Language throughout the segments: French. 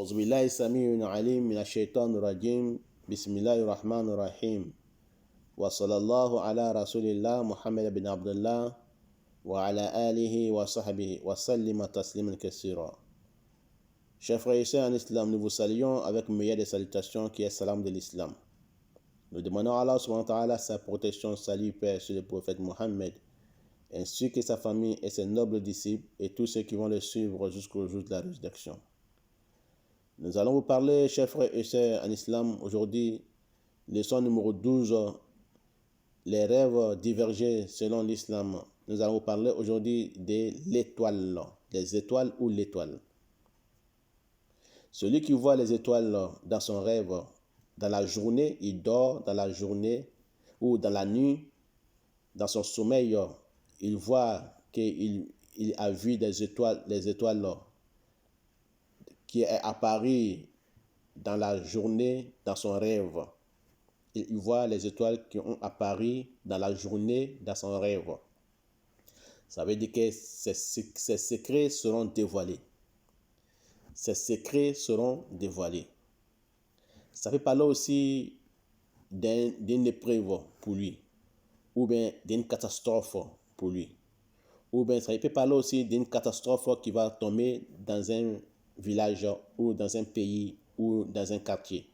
أعوذ بالله السميع العليم من الشيطان الرجيم بسم الله الرحمن الرحيم وصلى الله على رسول الله محمد بن عبد الله وعلى آله وصحبه وسلم تسليما كثيرا. Chers frères et sœurs en islam, nous vous saluons avec une meilleure des salutations qui est salam de l'islam. Nous demandons à Allah subhanahu wa ta'ala sa protection, salut, paix sur le prophète Mohammed, ainsi que sa famille et ses nobles disciples et tous ceux qui vont le suivre jusqu'au jour de la résurrection. Nous allons vous parler, chers frères et sœurs en islam, aujourd'hui, leçon numéro 12, les rêves divergés selon l'islam. Nous allons vous parler aujourd'hui de l'étoile, les étoiles ou l'étoile. Celui qui voit les étoiles dans son rêve, dans la journée, il dort dans la journée ou dans la nuit, dans son sommeil, il voit qu'il a vu des étoiles, les étoiles qui est apparu dans la journée, dans son rêve. Il voit les étoiles qui ont apparu dans la journée, dans son rêve. Ça veut dire que ces secrets seront dévoilés. Ces secrets seront dévoilés. Ça fait parler aussi d'une épreuve pour lui, ou bien d'une catastrophe pour lui. Ou bien ça peut parler aussi d'une catastrophe qui va tomber dans un village ou dans un pays ou dans un quartier.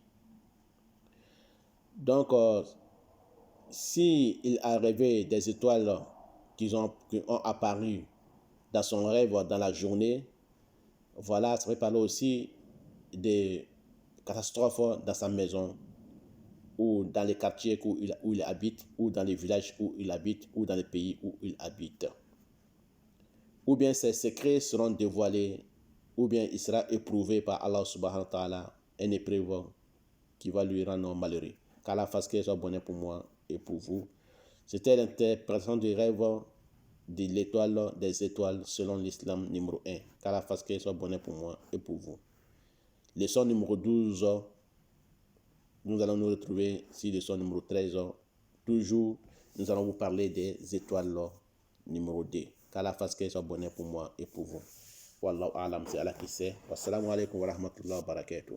Donc, s'il a rêvé des étoiles qui ont apparu dans son rêve dans la journée, voilà, ça peut parler aussi des catastrophes dans sa maison ou dans les quartiers où il habite ou dans les villages où il habite ou dans les pays où il habite. Ou bien ses secrets seront dévoilés ou bien il sera éprouvé par Allah subhanahu wa ta'ala, une épreuve qui va lui rendre malheureux. Qu'Allah fasse qu'il soit bonheur pour moi et pour vous. C'était l'interprétation du rêve de l'étoile des étoiles selon l'islam numéro 1. Qu'Allah fasse qu'il soit bonheur pour moi et pour vous. Leçon numéro 12, nous allons nous retrouver sur leçon numéro 13. Toujours, nous allons vous parler des étoiles numéro 2. Qu'Allah fasse qu'il soit bonheur pour moi et pour vous. Wallahu a'lam, c'est Allah qui sait. Wassalamu alaikum wa rahmatullahi wa barakatuh.